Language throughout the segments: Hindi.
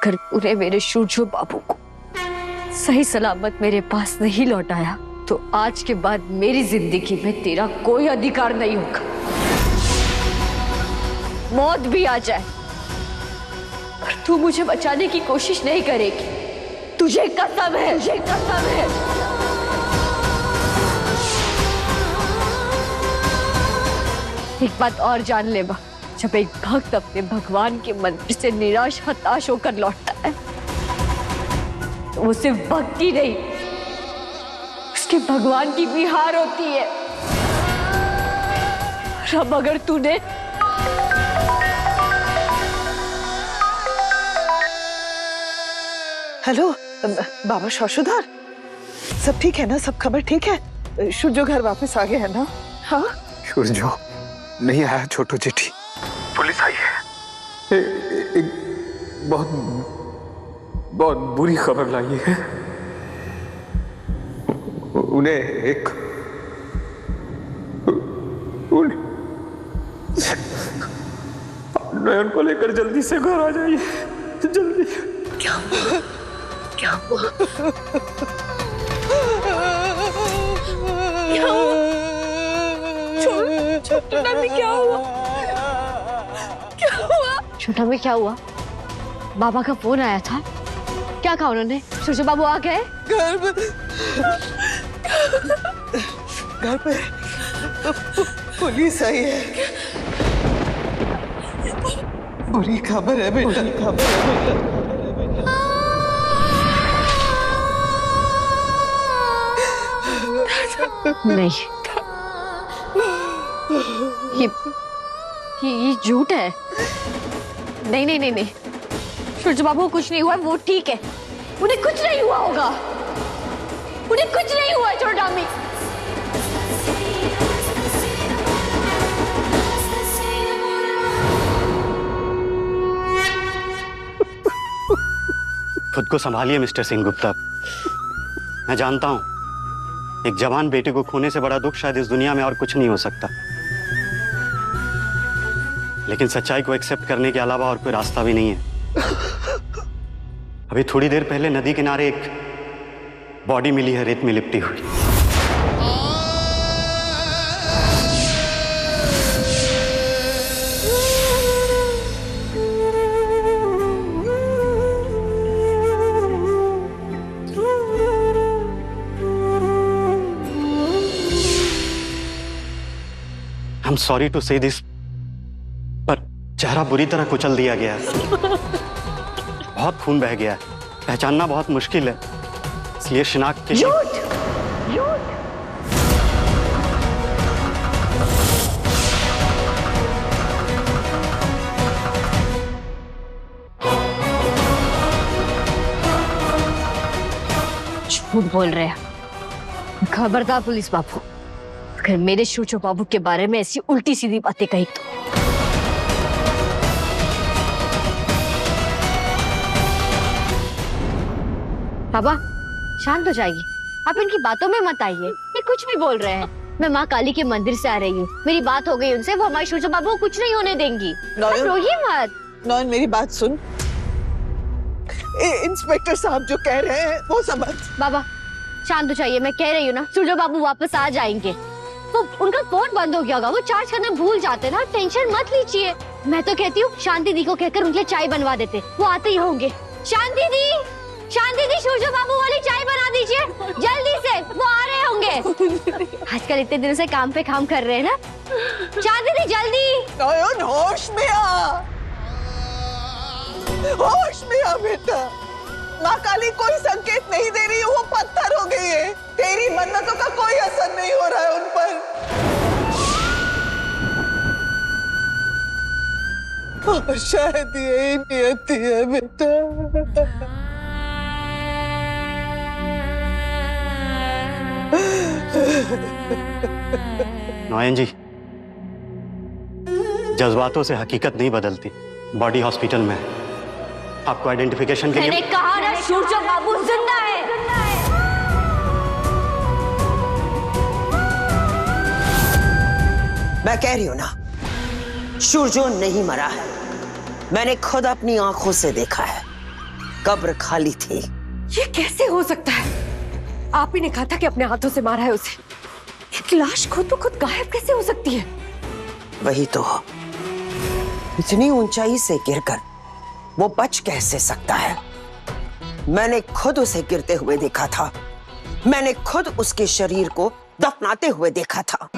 अगर तूने मेरे सूरजो बाबू को सही सलामत मेरे पास नहीं लौटाया तो आज के बाद मेरी जिंदगी में तेरा कोई अधिकार नहीं होगा। मौत भी आ जाए पर तू मुझे बचाने की कोशिश नहीं करेगी। तुझे कसम है, तुझे कसम है। एक बात और जान ले बा, जब एक भक्त अपने भगवान के मंदिर से निराश हताश होकर लौटता है तो वो सिर्फ भक्ति नहीं, उसके भगवान की भी हार होती है। और अब अगर तूने हेलो बाबा शौशुधार, सब ठीक है ना? सब खबर ठीक है? सूरजो घर वापस आ गया है ना? हाँ सूरजो नहीं आया, छोटू चिट्ठी पुलिस आई है। एक बहुत बहुत बुरी खबर लाई है। नयन को लेकर जल्दी से घर आ जाइए, जल्दी। क्या हुआ? क्या हुआ? छोटा में क्या हुआ? क्या हुआ? छोटा में क्या हुआ? बाबा का फोन आया था, क्या कहा उन्होंने? सूरजो बाबू आ गए? घर पे पुलिस आई है। बुरी खबर है बेटा, बुरी खबर है बेटा। नहीं, ये झूठ है। नहीं नहीं नहीं नहीं, सूरजो बाबू को कुछ नहीं हुआ, वो ठीक है। उन्हें कुछ नहीं हुआ होगा, उन्हें कुछ नहीं हुआ छोटा मी। खुद को संभालिए मिस्टर सिंह गुप्ता। मैं जानता हूं एक जवान बेटे को खोने से बड़ा दुख शायद इस दुनिया में और कुछ नहीं हो सकता, लेकिन सच्चाई को एक्सेप्ट करने के अलावा और कोई रास्ता भी नहीं है। अभी थोड़ी देर पहले नदी किनारे एक बॉडी मिली है, रेत में लिपटी हुई। I'm sorry to say this, पर चेहरा बुरी तरह कुचल दिया गया है। बहुत खून बह गया है, पहचानना बहुत मुश्किल है, इसलिए शिनाख्त के लिए झूठ बोल रहे हैं। खबरदार पुलिस बाबू, अगर मेरे सूरजो बाबू के बारे में ऐसी उल्टी सीधी बातें कही तो। बाबा शांत हो जाइए, आप इनकी बातों में मत आइए, ये कुछ भी बोल रहे हैं। मैं माँ काली के मंदिर से आ रही हूँ, मेरी बात हो गई उनसे, वो हमारे सूरजो बाबू को कुछ नहीं होने देंगी। आप रोइए मत। नॉन मेरी बात सुन, इंस्पेक्टर साहब जो कह रहे हैं वो समझ। बाबा शांत हो जाइए, मैं कह रही हूँ ना सूरजो बाबू वापस आ जाएंगे। वो उनका फोन बंद हो गया होगा, वो चार्ज करना भूल जाते ना, टेंशन मत लीजिए। मैं तो कहती हूँ शांति दी को कहकर उनके लिए चाय बनवा देते, वो आते ही होंगे। शांति दी, शांति दी, सूरजो बाबू वाली चाय बना दीजिए जल्दी से, वो आ रहे होंगे। आजकल इतने दिनों से काम पे काम कर रहे हैं ना। शांति दी जल्दी। नयन होश में आ, होश में आ बेटा। माँ काली कोई संकेत नहीं दे रही, वो पत्थर हो गई है। तेरी मन्नतों का कोई असर नहीं हो रहा है उन पर। और शायद यही नियति है बेटा। नयन जी, जज्बातों से हकीकत नहीं बदलती। बॉडी हॉस्पिटल में है, आपको आइडेंटिफिकेशन के लिए। मैंने कहा ना सूरजो बाबू जिंदा है। मैं कह रही हूं ना, सूरजो नहीं मरा है। मैंने खुद अपनी आंखों से देखा है। कब्र खाली थी। ये कैसे हो सकता है? आप ही ने कहा था कि अपने हाथों से मारा है उसे। एक लाश खुद तो खुद गायब कैसे हो सकती है? वही तो, इतनी ऊंचाई से गिरकर वो बच कैसे सकता है? मैंने खुद उसे गिरते हुए देखा था, मैंने खुद उसके शरीर को दफनाते हुए देखा था।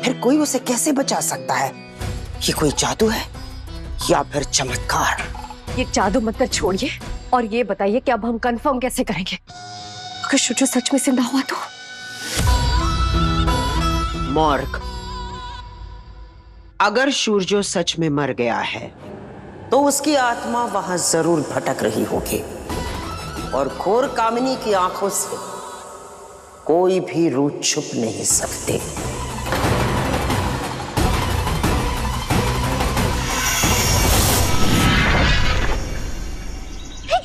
फिर कोई उसे कैसे बचा सकता है? ये कोई जादू है या फिर चमत्कार? ये जादू मत छोड़िए और ये बताइए कि अब हम कंफर्म कैसे करेंगे अगर शुचू सच में जिंदा हुआ तो? मॉर्ग, अगर सूरजो सच में मर गया है तो उसकी आत्मा वहां जरूर भटक रही होगी और खोर कामिनी की आंखों से कोई भी रूह छुप नहीं सकते।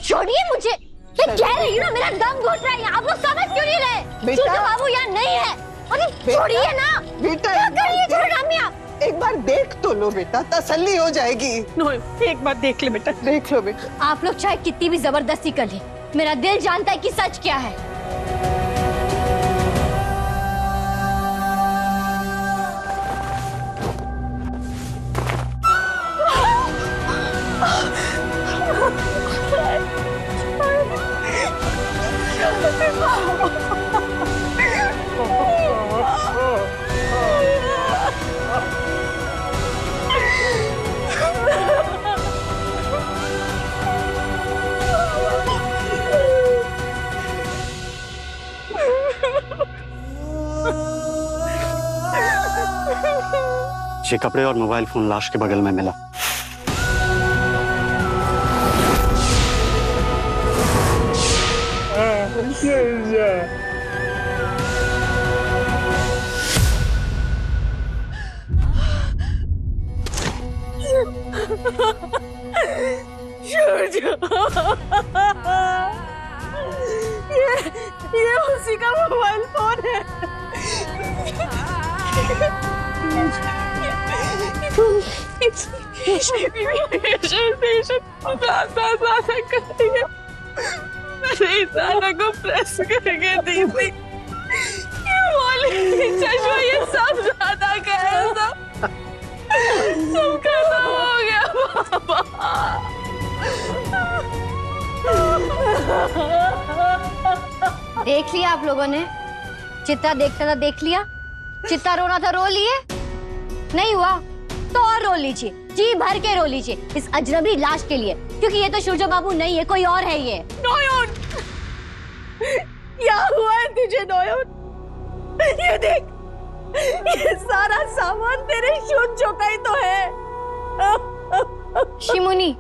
छोड़िए मुझे, मैं कह रही हूँ ना, मेरा दम घुट रहा है। आप लोग समझ क्यों नहीं रहे? बेटा। सूरज बाबू यहाँ नहीं है। अरे छोड़िए ना, बेटा, क्या कर रही है छोड़ो एक बार देख तो लो बेटा, तसल्ली हो जाएगी। एक बार देख ले बेटा। देख लो बेटा। आप लोग चाहे कितनी भी जबरदस्ती कर ले, मेरा दिल जानता है कि सच क्या है। ये कपड़े और मोबाइल फोन लाश के बगल में मिला। ये उसी का मोबाइल फोन है। को प्रेस करके दी थी। चश्मा ये सब ज्यादा कह था, सब खत्म हो गया बाबा। देख लिया आप लोगों ने? चित्ता देखता था देख लिया, चित्ता रोना था रो लिए, नहीं हुआ तो और रो लीजिए, जी भर के रो लीजिए इस अजनबी लाश के लिए, क्योंकि ये तो सूरज बाबू नहीं है, कोई और है ये। नोयन, क्या हुआ है तुझे नोयन? ये देख, ये सारा सामान तेरे सूरजो का ही तो है। शिमुनी,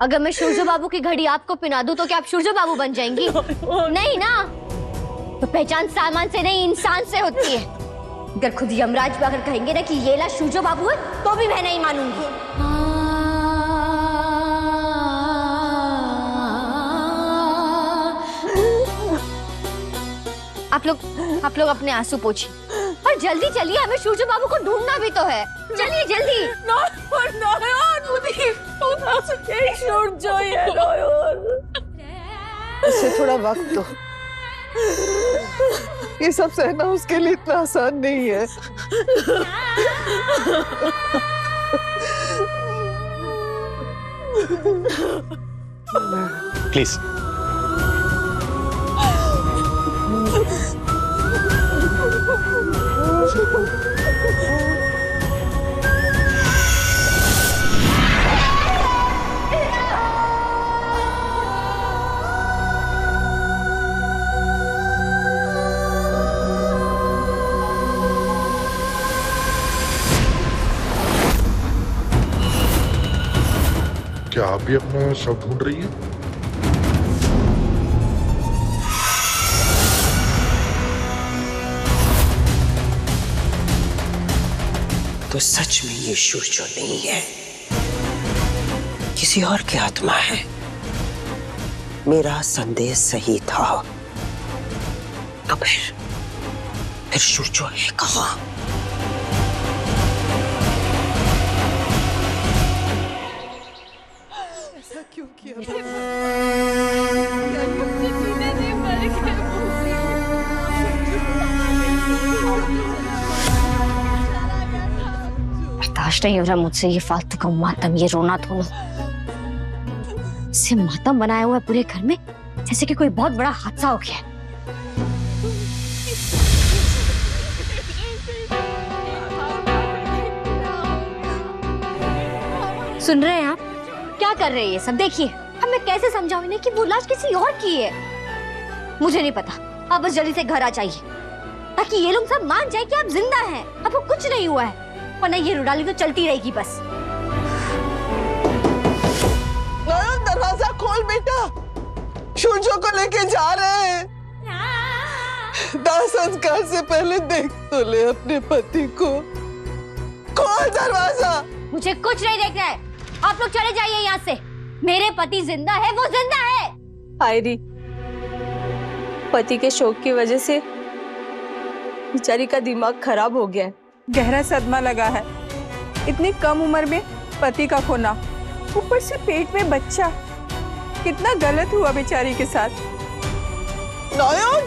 अगर मैं सूरज बाबू की घड़ी आपको पहना दूं तो क्या आप सूरज बाबू बन जाएंगी? नहीं ना, तो पहचान सामान से नहीं इंसान से होती है। अगर खुद यमराज भी अगर कहेंगे ना कि ये लाश सूरज बाबू है तो भी मैं नहीं मानूंगी। आप लोग अपने आंसू पोंछिए और जल्दी चलिए, हमें सूरज बाबू को ढूंढना भी तो है। चलिए जल्दी। उसे थोड़ा वक्त दो, ये सब सहना उसके लिए इतना आसान नहीं है। प्लीज। क्या आप भी अपना शव ढूंढ रही हैं? तो सच में ये सूरजो नहीं है, किसी और की आत्मा है। मेरा संदेश सही था, तो फिर सूरजो है कहाँ? ऐसा क्यों किया? बर्दाश्त नहीं हो रहा मुझसे ये फालतू का मातम, ये रोना धोना। इसे मातम बनाया हुआ है पूरे घर में, जैसे कि कोई बहुत बड़ा हादसा हो गया है। सुन रहे हैं आप? क्या कर रहे हैं ये सब? देखिए, अब मैं कैसे समझाऊं इन्हें कि वो लाश किसी और की है। मुझे नहीं पता, आप बस जल्दी से घर आ जाइए ताकि ये लोग सब मान जाए कि आप जिंदा हैं, आपको कुछ नहीं हुआ है, वरना ये रुडाली तो चलती रहेगी बस। नयन, दरवाजा खोल बेटा, सूरजो को लेके जा रहे हैं। दाह संस्कार से पहले देख तो ले अपने पति को। खोल दरवाजा। मुझे कुछ नहीं देखना है, आप लोग चले जाइए यहाँ से। मेरे पति जिंदा है, वो जिंदा है। आयरी, पति के शोक की वजह से बेचारी का दिमाग खराब हो गया है। गहरा सदमा लगा है। इतनी कम उम्र में पति का खोना, ऊपर से पेट में बच्चा, कितना गलत हुआ बेचारी के साथ। नयन,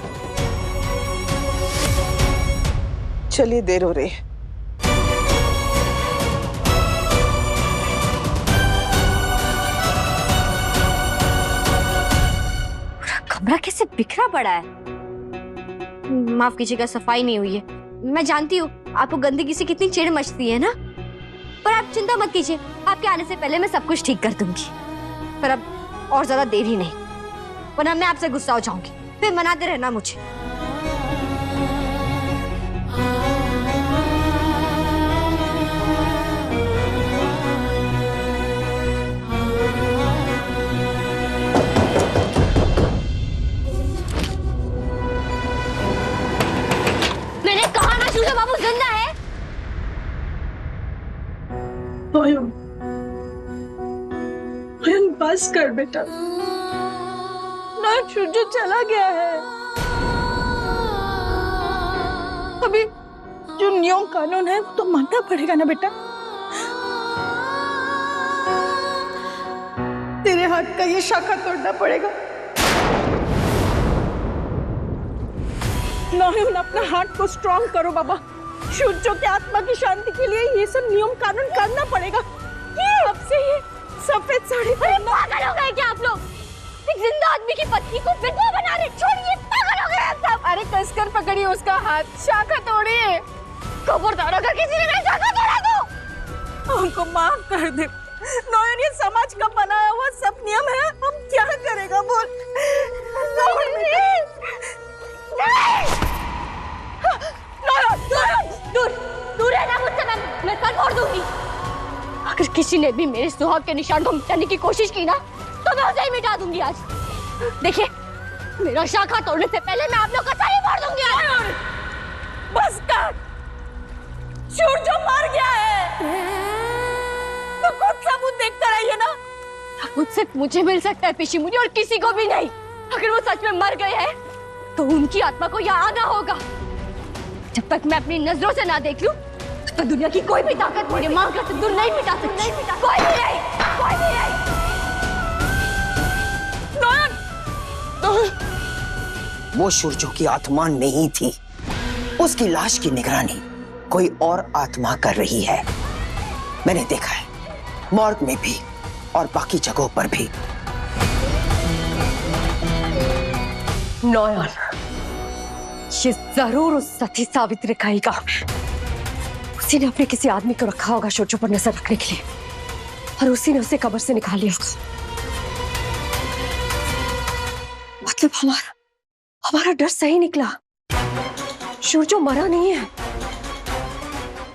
चलिए, देर हो रही है। कमरा कैसे बिखरा पड़ा है। माफ कीजिएगा, सफाई नहीं हुई है। मैं जानती हूँ आपको गंदगी से कितनी चिढ़ मचती है ना, पर आप चिंता मत कीजिए, आपके आने से पहले मैं सब कुछ ठीक कर दूंगी। पर अब और ज्यादा देर ही नहीं, वरना मैं आपसे गुस्सा हो जाऊंगी, फिर मनाते रहना मुझे। मैंने कहा ना सूरज बाबू जिंदा है। नयन, बस कर बेटा। नयन, सूरजो चला गया है। अभी जो नियम कानून है वो तो मानना पड़ेगा ना बेटा। तेरे हाथ का ये शाखा तोड़ना पड़ेगा। नयन, अपना हाथ को स्ट्रांग करो बाबा। सूरजो की आत्मा की शांति के लिए ये सब नियम कानून करना पड़ेगा। अब से ये सफेद साड़ी पहनना। पागल हो गए क्या आप लोग? एक जिंदा आदमी की पत्नी को विधवा बना रहे, छोड़िए, पागल हो गए आप सब। अरे कसकर पकड़िए उसका हाथ, शाखा तोड़िए। खबरदार अगर किसी ने मेरी शाखा तोड़ा तो हमको माफ कर दे नयन, ये समाज का बनाया हुआ सब नियम है, हम क्या करेगा बोल। दूर दूर रहना मुझसे, मैं सर फोड़ दूंगी। अगर किसी ने भी मेरे सुहाग के निशान को मिटाने की कोशिश की ना, तो मैं उसे ही मिटा दूंगी आज। देखिए, मेरा शाखा तोड़ने से पहले मैं आप लोग का सर ही फोड़ दूंगी आज। बस कर, सूरजो मर गया है। तो खुद सबूत देखते रहिए ना। सबूत सिर्फ मुझे मिल सकता है पिशी मुनि, और किसी को भी नहीं। अगर वो सच में मर गए हैं, तो उनकी आत्मा को यहाँ आना होगा। जब तक मैं अपनी नजरों से ना देख लूं, तो दुनिया की कोई भी ताकत मेरे मां का सिंदूर नहीं मिटा सकती। कोई भी नहीं, कोई भी नहीं। वो सूरजो की आत्मा नहीं थी, उसकी लाश की निगरानी कोई और आत्मा कर रही है। मैंने देखा है, मॉर्ग में भी और बाकी जगहों पर भी। नयन, ये जरूर उस सती सावित्री का ही काम है। उसी ने अपने किसी आदमी को रखा होगा सूरजो पर नजर रखने के लिए, और उसी ने उसे कब्र से निकाल लिया होगा। मतलब हमारा डर सही निकला, सूरजो मरा नहीं है।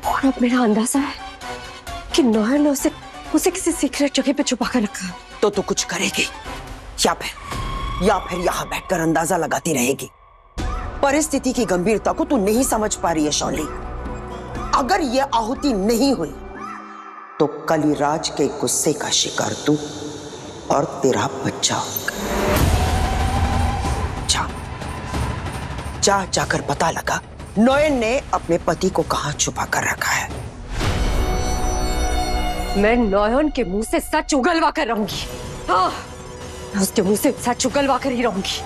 और अब मेरा अंदाजा है कि नयन ने उसे किसी सीक्रेट जगह पे छुपा कर रखा। तो तू कुछ करेगी या फिर यहाँ बैठकर अंदाजा लगाती रहेगी। परिस्थिति की गंभीरता को तू नहीं समझ पा रही है शौली। अगर ये आहुति नहीं हुई तो कलिराज के गुस्से का शिकार तू और तेरा बच्चा होगा। जाकर पता लगा नयन ने अपने पति को कहां छुपा कर रखा है। मैं नयन के मुंह से सच उगलवा कर रहूंगी। हाँ, मैं उसके मुंह से सच उगलवा कर ही रहूंगी।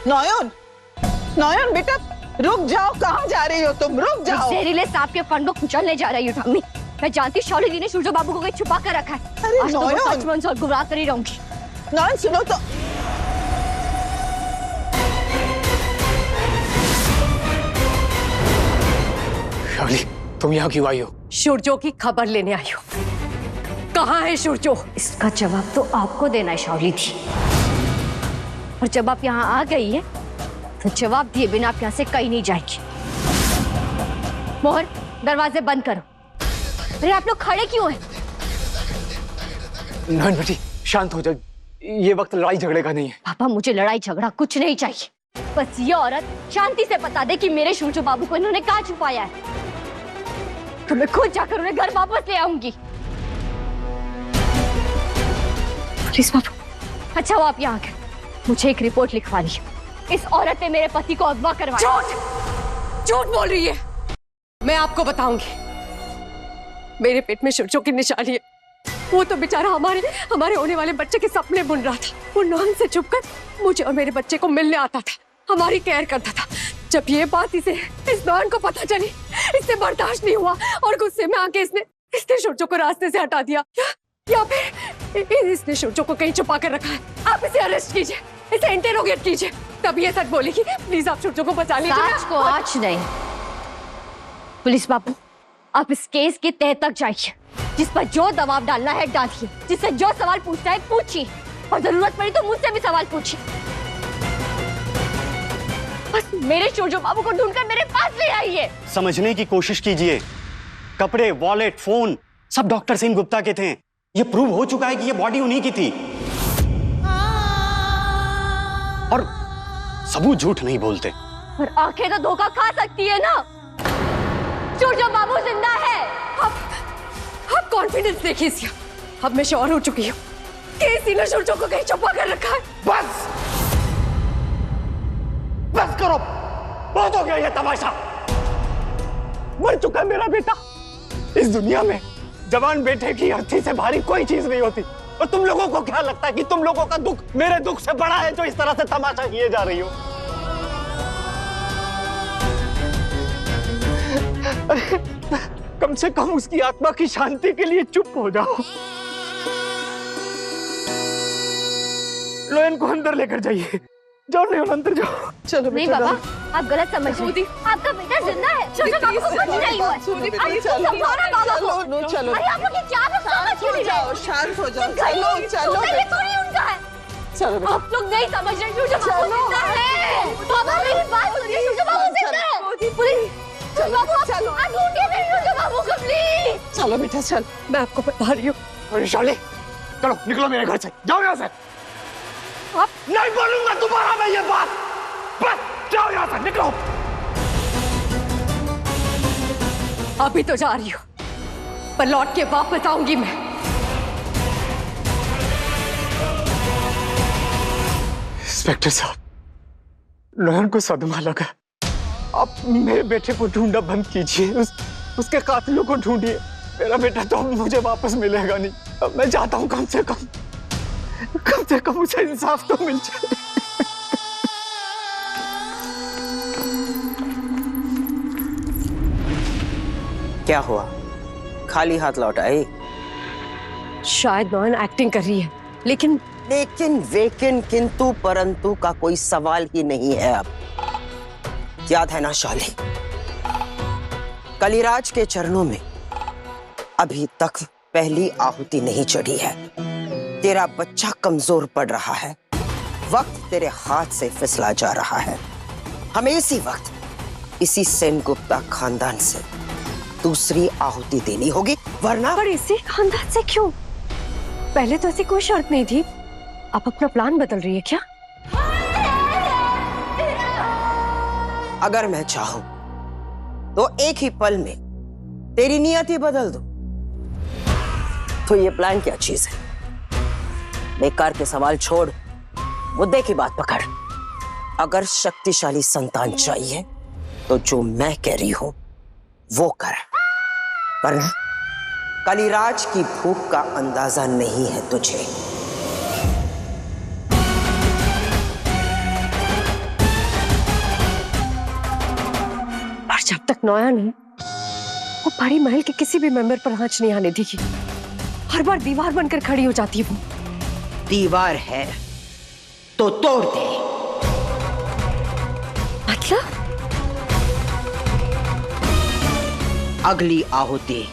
नयन, नयन बेटा रुक जाओ, कहाँ जा रही हो तुम? रुक जाओ। जहरीले सांप के फंड को कुचलने जा रही हूँ ठामी। मैं जानती हूँ शौर्य जी ने सूरज बाबू को कहीं छुपा कर रखा है। अरे आज तो मैं नयन। सच मन और गुमराह कर ही रहूंगी। नयन सुनो तो। शौली, तुम यहाँ क्यों आई हो? सूरजो की खबर लेने आई हूँ। कहाँ है सूरजो? इसका जवाब तो आपको देना है शौर्य जी। और जब आप यहाँ आ गई है तो जवाब दिए बिना आप यहाँ से कहीं नहीं जाएगी। मोहन, दरवाजे बंद करो। अरे आप लोग खड़े क्यों हैं? नयन बेटी शांत हो जाओ, ये वक्त लड़ाई झगड़े का नहीं है। पापा मुझे लड़ाई झगड़ा कुछ नहीं चाहिए। बस ये औरत शांति से बता दे कि मेरे सूरज बाबू को इन्होंने कहाँ छुपाया है, तो मैं खुद जाकर उन्हें घर वापस ले आऊंगी। पुलिस बाबू। अच्छा वो आप यहाँ आकर मुझे एक रिपोर्ट लिखवा दी। इस औरत ने मेरे पति को अगवा करवाया। झूठ झूठ बोल रही है। मैं आपको बताऊंगी। मेरे पेट में सूरजो की निशानी है। वो तो बेचारा हमारे होने वाले बच्चे के सपने बुन रहा था। वो नॉन से छुपकर मुझे और मेरे बच्चे को मिलने आता था, हमारी केयर करता था। जब ये बात इस नॉन को पता चली, इससे बर्दाश्त नहीं हुआ और गुस्से में आके इसने सूरजो को रास्ते से हटा दिया, या फिर इसने सूरजो को कहीं छुपा कर रखा है। आप इसे अरेस्ट कीजिए, इसे इंटेरोगेट कीजिए, तब ये सच बोलेगी। प्लीज आप सूरजो को बचा लीजिए। आज को आज नहीं। पुलिस बाबू, आप इस केस की तह तक जाइए। जिस पर जो दबाव डालना है डालिए, जिससे जो सवाल पूछना है पूछिए, और जरूरत पड़ी तो मुझसे भी सवाल पूछिए। बस मेरे सूरज बाबू को ढूंढकर मेरे पास ले आइए। समझने की कोशिश कीजिए। कपड़े, वॉलेट, फोन सब डॉक्टर सेन गुप्ता के थे। ये प्रूव हो चुका है कि ये बॉडी उन्हीं की थी। और सबूत झूठ नहीं बोलते। पर आंखें तो धोखा खा सकती है ना। सूरज बाबू जिंदा है। आप कॉन्फिडेंस देखिए इसका। अब मैं श्योर हो चुकी हूँ कि इसी ने सूरजो को कहीं छुपा कर रखा है। बस बस करो, बहुत हो गया ये तमाशा। मर चुका है मेरा बेटा। इस दुनिया में जवान बेटे की अर्थी से भारी कोई चीज नहीं होती। और तुम लोगों को क्या लगता है कि तुम लोगों का दुख मेरे दुख से बड़ा है, जो इस तरह से तमाशा किए जा रही हो? कम से कम उसकी आत्मा की शांति के लिए चुप हो जाओ। लो इनको अंदर लेकर जाइए। जाओ नहीं, अंदर जाओ। चलो नहीं बेटा, बाबा, आप गलत समझ रही हैं। आपका बेटा जिंदा है। सूरज बाबू को कुछ नहीं हुआ। आप इसको समझाओ ना बाबा को। चलो चलो, अरे आप लोग ये क्या लोग समझ क्यों नहीं रहे? शांत हो जाओ। चलो चलो ये थोड़ी उनका है। चलो बेटा। आप लोग नहीं समझ रहे। सूरज बाबू जिंदा है। बाबा मेरी बात सुनिए, सूरज बाबू जिंदा है। पुलिस, चलो चलो आप ढूंढिए मेरे सूरज बाबू को प्लीज। चलो बेटा चल। मैं आपको बता रही हूँ। अरे शौली, चलो निकलो मेरे घर से, जाओ यहाँ से। आप नहीं बोलूंगा दोबारा मैं ये बात। बस जाओ यहाँ से, निकलो। अभी तो जा रही हूँ, पर लौट के वापस आऊंगी मैं। इंस्पेक्टर साहब, नयन को सदमा लगा। आप मेरे बेटे को ढूंढना बंद कीजिए। उसके कातिलों को ढूंढिए। मेरा बेटा तो अब मुझे वापस मिलेगा नहीं। अब मैं चाहता हूँ कम से कम उसे इंसाफ तो मिल जाए। क्या हुआ? खाली हाथ लौट आए? शायद नॉन एक्टिंग कर रही है, लेकिन वेकिन किंतु परंतु का कोई सवाल ही नहीं है। अब याद है ना शौली, कलिराज के चरणों में अभी तक पहली आहुति नहीं चढ़ी है। तेरा बच्चा कमजोर पड़ रहा है, वक्त तेरे हाथ से फिसला जा रहा है। हमें इसी वक्त इसी सेन गुप्ता खानदान से दूसरी आहुति देनी होगी, वरना। पर इसी खानदान से क्यों? पहले तो ऐसी कोई शर्त नहीं थी। आप अपना प्लान बदल रही है क्या? अगर मैं चाहूं तो एक ही पल में तेरी नियत ही बदल दूं। तो ये प्लान क्या चीज है? बेकार के सवाल छोड़, मुद्दे की बात पकड़। अगर शक्तिशाली संतान चाहिए तो जो मैं कह रही हूं वो कर, वरना कलिराज की भूख का अंदाजा नहीं है तुझे। जब तक नौयन है वो बड़ी महल के किसी भी मेंबर पर आंच नहीं आने देगी। हर बार दीवार बनकर खड़ी हो जाती है वो। दीवार है तो तोड़ दे। मतलब अगली आहुति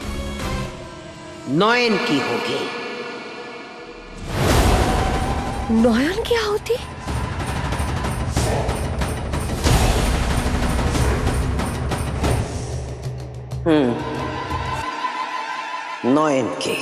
नौयन की होगी। नौयन की आहुति? नौयन की।